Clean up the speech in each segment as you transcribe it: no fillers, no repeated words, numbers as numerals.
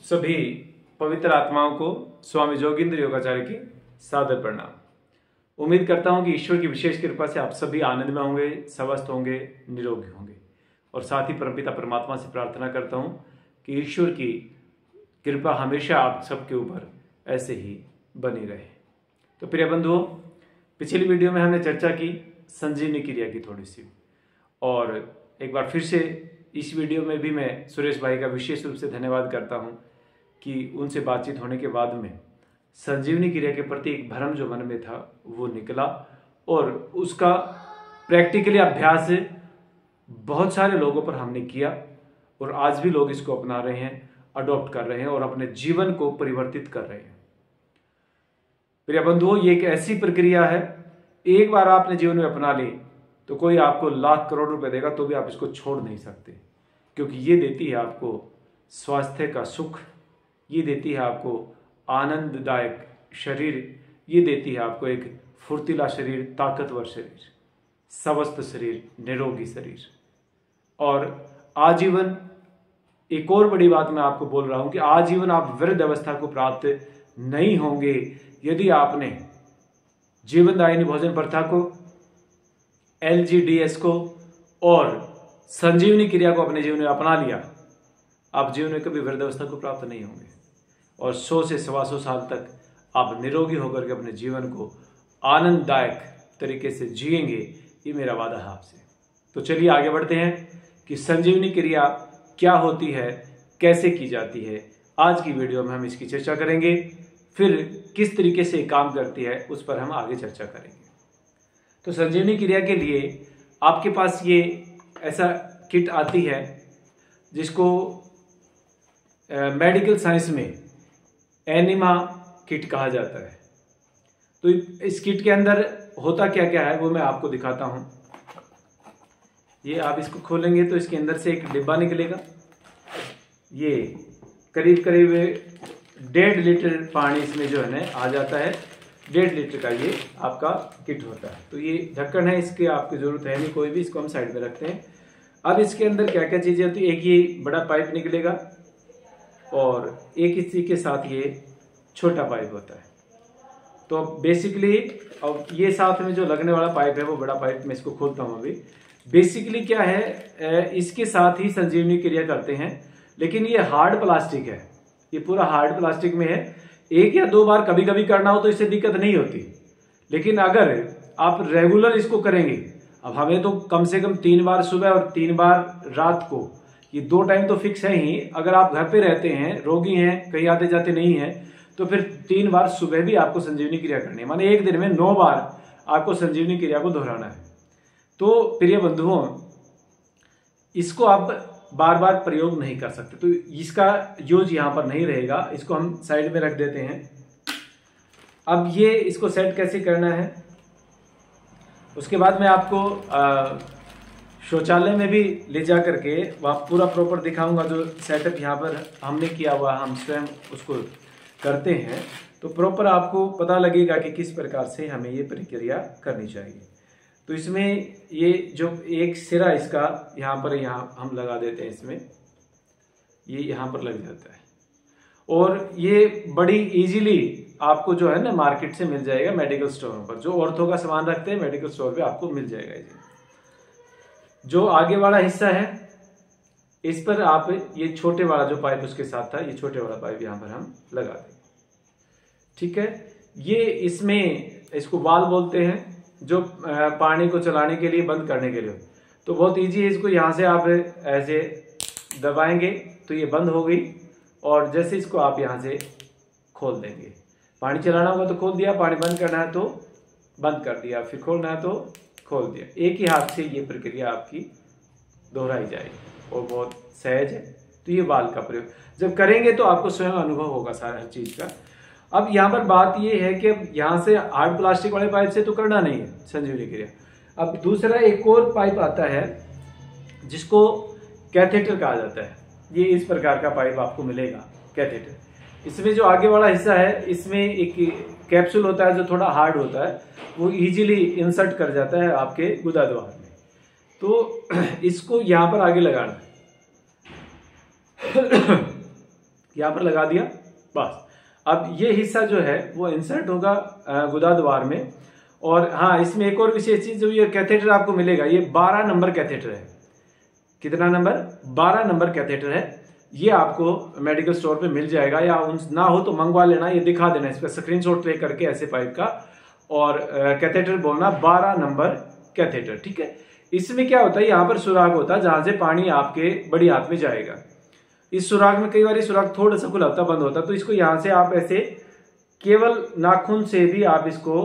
सभी पवित्र आत्माओं को स्वामी जोगींद्र योगाचार्य की सादर प्रणाम। उम्मीद करता हूं कि ईश्वर की विशेष कृपा से आप सभी आनंद में होंगे, स्वस्थ होंगे, निरोगी होंगे और साथ ही परमपिता परमात्मा से प्रार्थना करता हूं कि ईश्वर की कृपा हमेशा आप सबके ऊपर ऐसे ही बनी रहे। तो प्रिय बंधुओं, पिछली वीडियो में हमने चर्चा की संजीवनी क्रिया की थोड़ी सी, और एक बार फिर से इस वीडियो में भी मैं सुरेश भाई का विशेष रूप से धन्यवाद करता हूं कि उनसे बातचीत होने के बाद में संजीवनी क्रिया के प्रति एक भ्रम जो मन में था वो निकला और उसका प्रैक्टिकली अभ्यास बहुत सारे लोगों पर हमने किया और आज भी लोग इसको अपना रहे हैं, अडॉप्ट कर रहे हैं और अपने जीवन को परिवर्तित कर रहे हैं। प्रिय बंधुओं, ये एक ऐसी प्रक्रिया है, एक बार आपने जीवन में अपना ली तो कोई आपको लाख करोड़ रुपए देगा तो भी आप इसको छोड़ नहीं सकते, क्योंकि ये देती है आपको स्वास्थ्य का सुख, ये देती है आपको आनंददायक शरीर, ये देती है आपको एक फुर्तीला शरीर, ताकतवर शरीर, स्वस्थ शरीर, निरोगी शरीर। और आजीवन, एक और बड़ी बात मैं आपको बोल रहा हूं कि आजीवन आप वृद्ध अवस्था को प्राप्त नहीं होंगे यदि आपने जीवनदायिनी भोजन प्रथा को, LGDS को और संजीवनी क्रिया को अपने जीवन में अपना लिया, आप जीवन में कभी वृद्ध अवस्था को प्राप्त नहीं होंगे और 100 से 125 साल तक आप निरोगी होकर के अपने जीवन को आनंददायक तरीके से जिएंगे। ये मेरा वादा है आपसे। तो चलिए आगे बढ़ते हैं कि संजीवनी क्रिया क्या होती है, कैसे की जाती है। आज की वीडियो में हम इसकी चर्चा करेंगे, फिर किस तरीके से काम करती है उस पर हम आगे चर्चा करेंगे। तो संजीवनी क्रिया के लिए आपके पास ये ऐसा किट आती है जिसको मेडिकल साइंस में एनिमा किट कहा जाता है। तो इस किट के अंदर होता क्या क्या है वो मैं आपको दिखाता हूं। ये आप इसको खोलेंगे तो इसके अंदर से एक डिब्बा निकलेगा। ये करीब करीब 1.5 लीटर पानी इसमें जो है ना आ जाता है। 1.5 लीटर का ये आपका किट होता है। तो ये ढक्कन है, इसकी आपकी जरूरत है नहीं कोई भी, इसको हम साइड में रखते हैं। अब इसके अंदर क्या क्या चीजें होती है, एक ये बड़ा पाइप निकलेगा और एक इसी के साथ ये छोटा पाइप होता है। तो बेसिकली अब ये साथ में जो लगने वाला पाइप है वो बड़ा पाइप, मैं इसको खोलता हूं अभी। बेसिकली क्या है, इसके साथ ही संजीवनी क्रिया करते हैं, लेकिन ये हार्ड प्लास्टिक है, ये पूरा हार्ड प्लास्टिक में है। 1 या 2 बार कभी कभी करना हो तो इससे दिक्कत नहीं होती, लेकिन अगर आप रेगुलर इसको करेंगे, अब हमें तो कम से कम 3 बार सुबह और 3 बार रात को, ये 2 टाइम तो फिक्स है ही। अगर आप घर पे रहते हैं, रोगी हैं, कहीं आते जाते नहीं हैं, तो फिर 3 बार सुबह भी आपको संजीवनी क्रिया करनी है, माने एक दिन में 9 बार आपको संजीवनी क्रिया को दोहराना है। तो प्रिय बंधुओं, इसको आप बार बार प्रयोग नहीं कर सकते, तो इसका यूज यहां पर नहीं रहेगा, इसको हम साइड में रख देते हैं। अब ये इसको सेट कैसे करना है उसके बाद मैं आपको शौचालय में भी ले जा करके वहाँ पूरा प्रॉपर दिखाऊंगा। जो सेटअप यहाँ पर हमने किया हुआ, हम स्वयं उसको करते हैं, तो प्रॉपर आपको पता लगेगा कि किस प्रकार से हमें ये प्रक्रिया करनी चाहिए। तो इसमें ये जो एक सिरा इसका यहाँ पर हम लगा देते हैं, इसमें ये यहाँ पर लग जाता है और ये बड़ी इजीली आपको जो है ना मार्केट से मिल जाएगा, मेडिकल स्टोर पर जो ऑर्थो का सामान रखते हैं मेडिकल स्टोर पे आपको मिल जाएगा। जो आगे वाला हिस्सा है इस पर आप ये छोटे वाला जो पाइप उसके साथ था, ये छोटे वाला पाइप यहाँ पर हम लगा देंगे। ठीक है, ये इसमें इसको वाल्व बोलते हैं, जो पानी को चलाने के लिए, बंद करने के लिए। तो बहुत इजी है, इसको यहाँ से आप ऐसे दबाएंगे तो ये बंद हो गई, और जैसे इसको आप यहाँ से खोल देंगे, पानी चलाना होगा तो खोल दिया, पानी बंद करना है तो बंद कर दिया, फिर खोलना है तो खोल दिया। एक ही हाथ से ये प्रक्रिया आपकी दोहराई जाएगी और बहुत सहज है। तो ये वाल्व का प्रयोग जब करेंगे तो आपको स्वयं अनुभव होगा सारा हर चीज का। अब यहाँ पर बात ये है कि अब यहाँ से हार्ड प्लास्टिक वाले पाइप से तो करना नहीं है संजीवनी क्रिया। अब दूसरा एक और पाइप आता है जिसको कैथेटर कहा जाता है। ये इस प्रकार का पाइप आपको मिलेगा, कैथेटर। इसमें जो आगे वाला हिस्सा है, इसमें एक कैप्सूल होता है जो थोड़ा हार्ड होता है, वो इजीली इंसर्ट कर जाता है आपके गुदाद्वार में। तो इसको यहाँ पर आगे लगाना है। यहाँ पर लगा दिया बस। अब ये हिस्सा जो है वो इंसर्ट होगा गुदा द्वार में। और हाँ, इसमें एक और विशेष चीज, जो ये कैथेटर आपको मिलेगा, ये 12 नंबर कैथेटर है। कितना नंबर? 12 नंबर कैथेटर है। ये आपको मेडिकल स्टोर पे मिल जाएगा, या ना हो तो मंगवा लेना, ये दिखा देना इस पर स्क्रीनशॉट ले करके ऐसे पाइप का, और कैथेटर बोलना 12 नंबर कैथेटर, ठीक है। इसमें क्या होता है, यहाँ पर सुराग होता है जहां से पानी आपके बड़ी हाथ में जाएगा। इस सुराग में कई बार सुराग थोड़ा सा खुला होता, बंद होता, तो इसको यहां से आप ऐसे केवल नाखून से भी आप इसको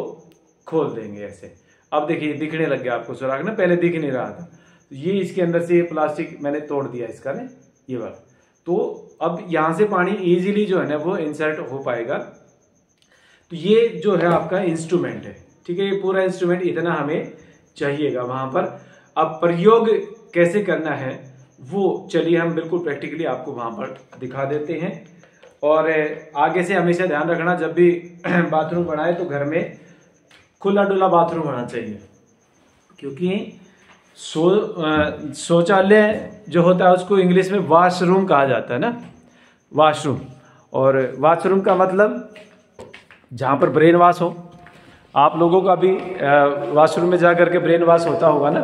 खोल देंगे ऐसे। अब देखिए दिखने लग गया आपको सुराग ना, पहले दिख नहीं रहा था। ये इसके अंदर से ये प्लास्टिक मैंने तोड़ दिया इसका ना, ये वाला। तो अब यहां से पानी इजीली जो है ना वो इंसर्ट हो पाएगा। तो ये जो है आपका इंस्ट्रूमेंट है, ठीक है। ये पूरा इंस्ट्रूमेंट इतना हमें चाहिएगा वहां पर। अब प्रयोग कैसे करना है वो चलिए हम बिल्कुल प्रैक्टिकली आपको वहां पर दिखा देते हैं। और आगे से हमेशा ध्यान रखना, जब भी बाथरूम बनाए तो घर में खुला डुला बाथरूम होना चाहिए, क्योंकि शौचालय जो होता है उसको इंग्लिश में वॉशरूम कहा जाता है ना, वॉशरूम। और वॉशरूम का मतलब जहाँ पर ब्रेन वॉश हो। आप लोगों का भी वॉशरूम में जा करके ब्रेन वॉश होता होगा ना,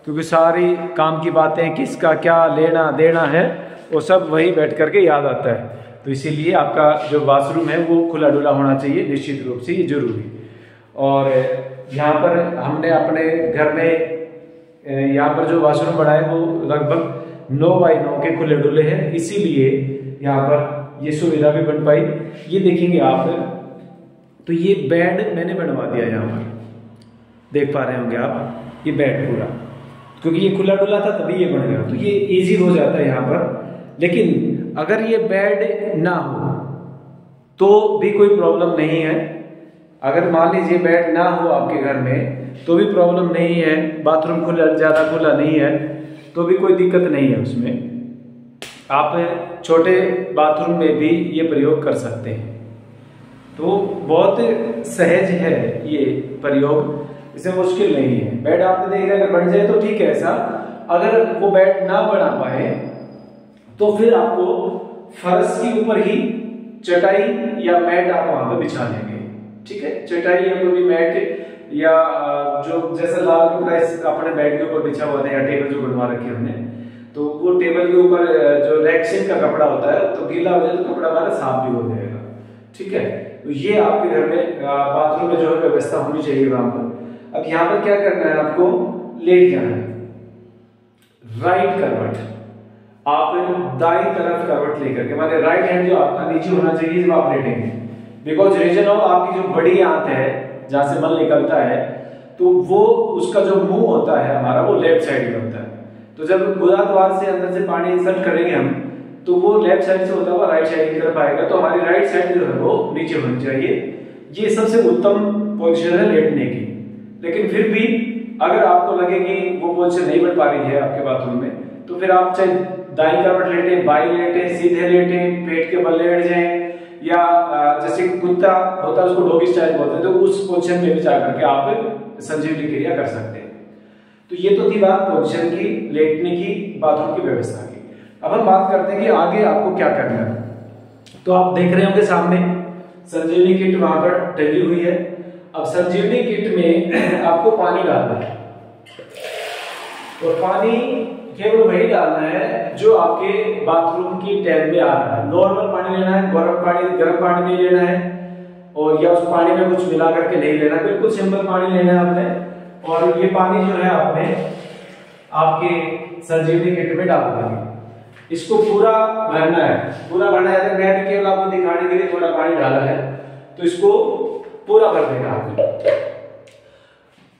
क्योंकि सारी काम की बातें, किसका क्या लेना देना है, वो सब वही बैठ करके याद आता है। तो इसीलिए आपका जो वॉशरूम है वो खुला डुला होना चाहिए, निश्चित रूप से, ये जरूरी। और यहाँ पर हमने अपने घर में यहाँ पर जो वॉशरूम बनाए वो लगभग 9x9 के खुले डुले हैं, इसीलिए यहाँ पर ये सुविधा भी बन पाई। ये देखेंगे आप, तो ये बेड मैंने बनवा दिया यहाँ पर, देख पा रहे होंगे आप, ये बेड पूरा, क्योंकि ये खुला डुला था तभी ये बन गया। तो ये इजी हो जाता है यहाँ पर। लेकिन अगर ये बेड ना हो तो भी कोई प्रॉब्लम नहीं है। अगर मान लीजिए बेड ना हो आपके घर में तो भी प्रॉब्लम नहीं है, बाथरूम खुला, ज्यादा खुला नहीं है तो भी कोई दिक्कत नहीं है उसमें। आप छोटे बाथरूम में भी ये प्रयोग कर सकते हैं। तो बहुत सहज है ये प्रयोग, इसे मुश्किल नहीं है। बेड आपने देखा, अगर बन जाए तो ठीक है ऐसा। अगर वो बेड ना बना पाए तो फिर आपको फर्श के ऊपर ही चटाई या मैट आप वहां पर बिछा लेंगे, ठीक है। चटाई या कोई भी मैट, या जो जैसा लाल कपड़ा अपने बेड के ऊपर बिछा हुआ था, या टेबल जो बनवा रखी हमने, तो वो टेबल के ऊपर जो रैक्सिन का कपड़ा होता है, तो गीला हो जाए तो कपड़ा हमारा साफ भी हो जाएगा, ठीक है। तो ये आपके घर में बाथरूम में जो है व्यवस्था होनी चाहिए वहां पर। अब यहाँ पर क्या करना है, आपको लेट जाना है, राइट करवट। आप दाई तरफ करवट लेकर के, माने राइट हैंड जो आपका नीचे होना चाहिए जब आप लेटेंगे, बिकॉज रीजन ऑफ आपकी जो बड़ी आंत है जहां से मल निकलता है, तो वो उसका जो मुंह होता है हमारा वो लेफ्ट साइड में होता है। तो जब गुदा द्वार से अंदर से पानी इंसर्ट करेंगे हम, तो वो लेफ्ट साइड से होता हुआ राइट साइड की तरफ आएगा। तो हमारी राइट साइड जो है वो नीचे होनी चाहिए। ये सबसे उत्तम पोजीशन है लेटने की। लेकिन फिर भी अगर आपको लगे कि वो पोजीशन नहीं बन पा रही है आपके बाथरूम में, तो फिर आप चाहे दाई करवट लेटे, बाई लेटे, सीधे लेटे, पेट के बल लेट जाए, या जैसे कुत्ता होता है उसको डॉगी स्टाइल बोलते हैं, तो उस पोजीशन में भी जाकर के आप संजीवनी क्रिया कर सकते हैं। तो ये तो थी बात पोजीशन की, लेटने की, बाथरूम की व्यवस्था की। अब हम बात करते हैं कि आगे आपको क्या करना है। तो आप देख रहे होंगे सामने संजीवनी किट वहां पर डली हुई है। अब संजीवनी किट में आपको पानी डालना है, और पानी केवल वही डालना है जो आपके बाथरूम की टैप में आ रहा है। नॉर्मल पानी लेना है, गर्म पानी नहीं लेना है, और या उस पानी में कुछ मिला करके नहीं लेना, बिल्कुल सिंपल पानी लेना है आपने। और ये पानी जो है आपने आपके संजीवनी किट में डाल देंगे। इसको पूरा भरना है, पूरा भरना है। मैं भी केवल आपको दिखाने के लिए थोड़ा पानी डाला है, तो इसको पूरा भर देना आपने।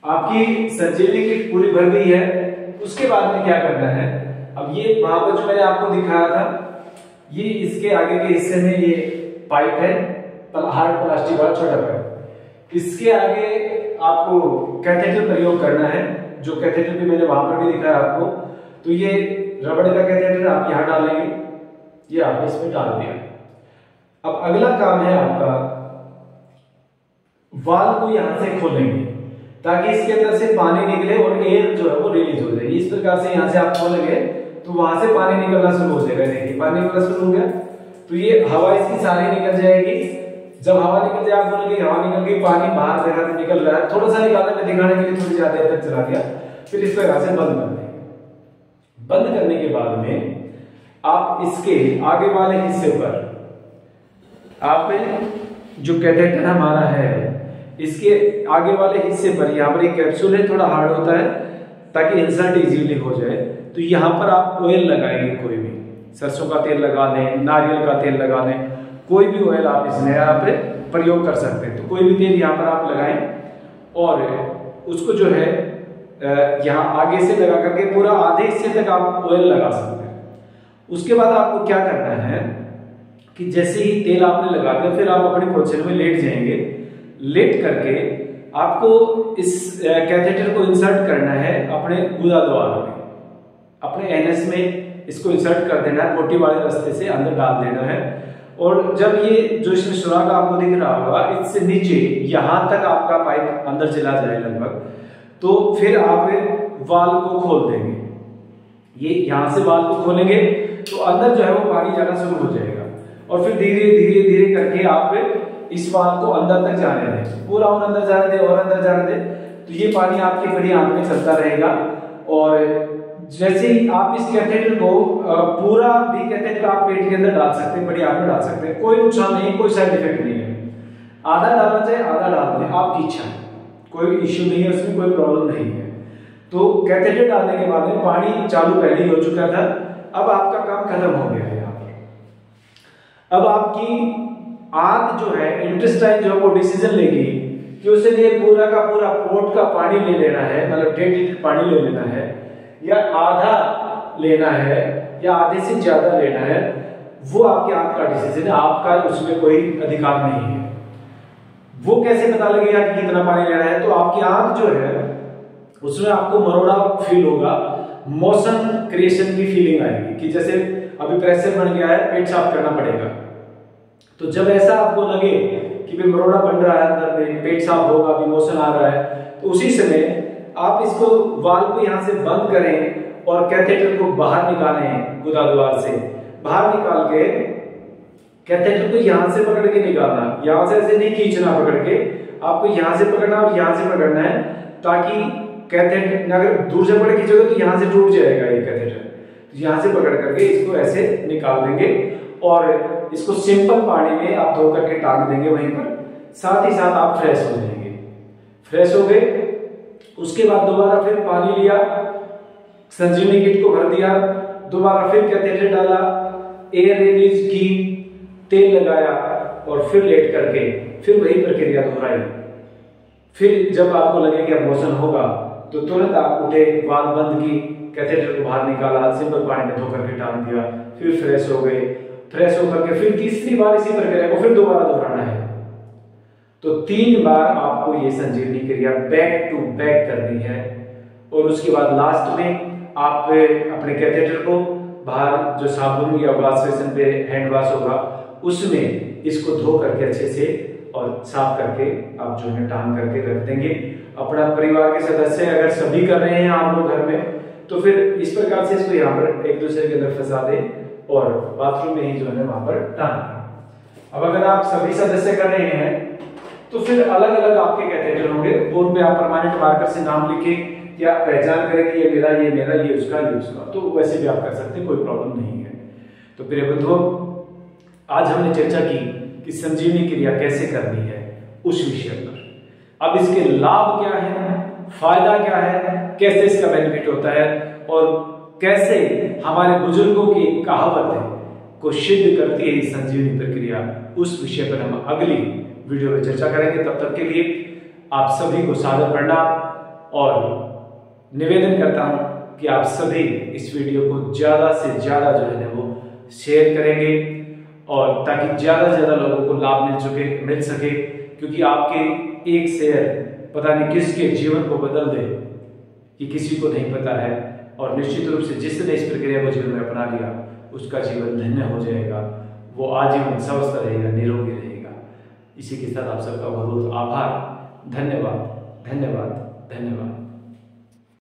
आपकी संजीवनी किट पूरी भर गई है। उसके बाद में क्या करना है, अब ये वहां पर जो मैंने आपको दिखाया था, ये इसके आगे के हिस्से में ये पाइप है, हार्ड प्लास्टिक वाला छोटा पाइप। इसके आगे आपको कैथेटर प्रयोग करना है, जो कैथेटर भी मैंने वहां पर भी दिखाया आपको। तो ये रबड़ का कैथेटर आप यहां डालेंगे, ये आपने इसमें डाल दिया। अब अगला काम है आपका, वाल्व को यहां से खोलेंगे ताकि इसके अंदर से पानी निकले और एयर जो है वो रिलीज हो जाए। इस प्रकार से यहां से आप खोलेंगे तो वहां से पानी निकलना शुरू हो जाएगा। देखिए पानी निकलना शुरू हो गया। तो ये हवा इसकी सारी निकल जाएगी। जब हवा निकल जाए, आप बोलोगे हवा निकल गई, पानी बाहर जगह से निकल रहा है, थोड़ा सा निकालने में दिखाने के लिए थोड़ी ज्यादा देर तक चला गया, फिर इसको यहाँ से बंद कर देंगे। बंद करने के बाद में आप इसके आगे वाले हिस्से पर आप जो कैथेटर हमारा है, इसके आगे वाले हिस्से पर यहाँ पर एक कैप्सूल है, थोड़ा हार्ड होता है ताकि इंसर्ट इजीली हो जाए। तो यहाँ पर आप ऑयल लगाएंगे, कोई भी सरसों का तेल लगा लें, नारियल का तेल लगा लें, कोई भी ऑयल आप इसमें यहाँ पे प्रयोग कर सकते हैं। तो कोई भी तेल यहाँ पर आप लगाएं और उसको जो है यहाँ आगे से लगा करके पूरा आधे हिस्से तक आप ऑयल लगा सकते हैं। उसके बाद आपको क्या करना है कि जैसे ही तेल आपने लगा दिया, फिर आप अपनी पोजीशन में लेट जाएंगे। लेट करके आपको इस कैथेटर को इंसर्ट करना है अपने गुदा द्वार में, अपने एनएस में इसको इंसर्ट कर देना है, मोटी वाले रास्ते से अंदर डाल देना है। और जब ये जो इसमें सुराग आपको दिख रहा होगा, इससे नीचे यहां तक आपका पाइप अंदर चला जाए लगभग, तो फिर आप वाल को खोल देंगे। ये यहां से वाल को खोलेंगे तो अंदर जो है वो पानी जाना शुरू हो जाएगा और फिर धीरे धीरे धीरे करके आप इस वाल को अंदर तक जाने दें, पूरा और अंदर जाने दें और अंदर जाने दें। तो ये पानी आपकी बड़ी आंख में चलता रहेगा। और जैसे ही आप इस कैथेटर को पूरा भी कैथेटर आप पेट के अंदर डाल सकते हैं, बड़ी आंख में डाल सकते हैं, कोई नुकसान नहीं, कोई साइड इफेक्ट नहीं है। आधा डालना चाहे आधा डाल दें, आपकी इच्छा है, कोई इश्यू नहीं है, उसमें कोई प्रॉब्लम नहीं है। तो कैथेटर डालने के बाद में पानी चालू पहले ही हो चुका था, अब आपका काम खत्म हो गया है। यहाँ पर अब आपकी आंत जो है, इंटेस्टाइन जो है वो डिसीजन लेगी कि उसे ये पूरा का पूरा पोट का पानी ले लेना है, मतलब 1.5 लीटर पानी ले लेना है, या आधा लेना है, या आधे से ज्यादा लेना है। वो आपके आंत का डिसीजन है, आपका उसमें कोई अधिकार नहीं है। वो कैसे पता लगेगा कि कितना पानी लेना है? तो आपकी आंत जो है उसमें आपको मरोड़ा फील होगा, मोशन क्रिएशन की फीलिंग आएगी कि जैसे अभी प्रेशर बन गया है, पेट साफ करना पड़ेगा। तो जब ऐसा आपको लगे कि भाई मरोड़ा बन रहा है अंदर में, पेट साफ होगा, अभी मोशन आ रहा है, तो उसी समय आप इसको वाल को यहाँ से बंद करें और कैथेटर को बाहर निकालें। गुदा द्वार से बाहर निकाल के कैथेटर को यहाँ से पकड़ के निकालना, यहाँ से ऐसे नहीं खींचना, पकड़ के आपको यहाँ से पकड़ना और यहाँ से पकड़ना है, ताकि कैथेटर अगर दूर से पकड़ खींचोगे तो यहाँ से टूट जाएगा ये कैथेटर। तो यहाँ से पकड़ करके इसको ऐसे निकाल देंगे और इसको सिंपल पानी में आप धो करके टांग देंगे वहीं पर। साथ ही साथ आप फ्रेश हो जाएंगे। फ्रेश हो गए, उसके बाद दोबारा फिर पानी लिया, संजीवनी किट को भर दिया, दोबारा फिर कैथेटर डाला, एयर रिलीज की, तेल लगाया और फिर लेट करके फिर वही प्रक्रिया दोहराई। फिर जब आपको लगे कि अब मोशन होगा तो तुरंत आप उठे, वाल बंद की, कैथेटर को बाहर निकाला, सिंपल पानी में धो करके टांग दिया, फिर फ्रेश हो गए। फ्रेश होकर के फिर तीसरी बार इसी प्रक्रिया को फिर दोबारा दोहराना है। तो 3 बार आपको ये संजीवनी क्रिया बैक टू बैक करनी है। और उसके बाद लास्ट में आप अपने कैथेटर को बाहर जो साबुन या वॉश बेसिन पे हैंड वॉश होगा उसमें इसको धो करके अच्छे से और साफ करके आप जो है टांग करके रख देंगे। अपना परिवार के सदस्य अगर सभी कर रहे हैं आप लोग घर में, तो फिर इस प्रकार से इसको यहाँ पर एक दूसरे के अंदर फंसा दें और बाथरूम में ही जो है वहां पर टांग दें। अब अगर आप सभी सदस्य कर रहे हैं तो फिर अलग अलग आपके कैथेटर होंगे, उन पे आप परमानेंट मार्कर से नाम लिखे या पहचान करें कि ये मेरा, ये मेरा, ये उसका, ये उसका। तो वैसे भी आप कर सकते हैं, कोई प्रॉब्लम नहीं है। तो प्रिय बंधुओं, आज हमने चर्चा की कि संजीवनी क्रिया कैसे करनी है उस विषय पर। अब इसके लाभ क्या है, फायदा क्या है, कैसे इसका बेनिफिट होता है और कैसे हमारे बुजुर्गों की कहावत को सिद्ध करती है संजीवनी प्रक्रिया, उस विषय पर हम अगली वीडियो में चर्चा करेंगे। तब तक के लिए आप सभी को सादर प्रणाम और निवेदन करता हूं कि आप सभी इस वीडियो को ज्यादा से ज्यादा जो है वो शेयर करेंगे और ताकि ज्यादा से ज्यादा लोगों को लाभ मिल सके, क्योंकि आपके एक शेयर पता नहीं किसके जीवन को बदल दे, ये किसी को नहीं पता है। और निश्चित रूप से जिसने इस प्रक्रिया को जीवन में अपना लिया उसका जीवन धन्य हो जाएगा, वो आजीवन स्वस्थ रहेगा, निरोगी रहेगा। इसी के साथ आप सबका बहुत आभार, धन्यवाद, धन्यवाद, धन्यवाद।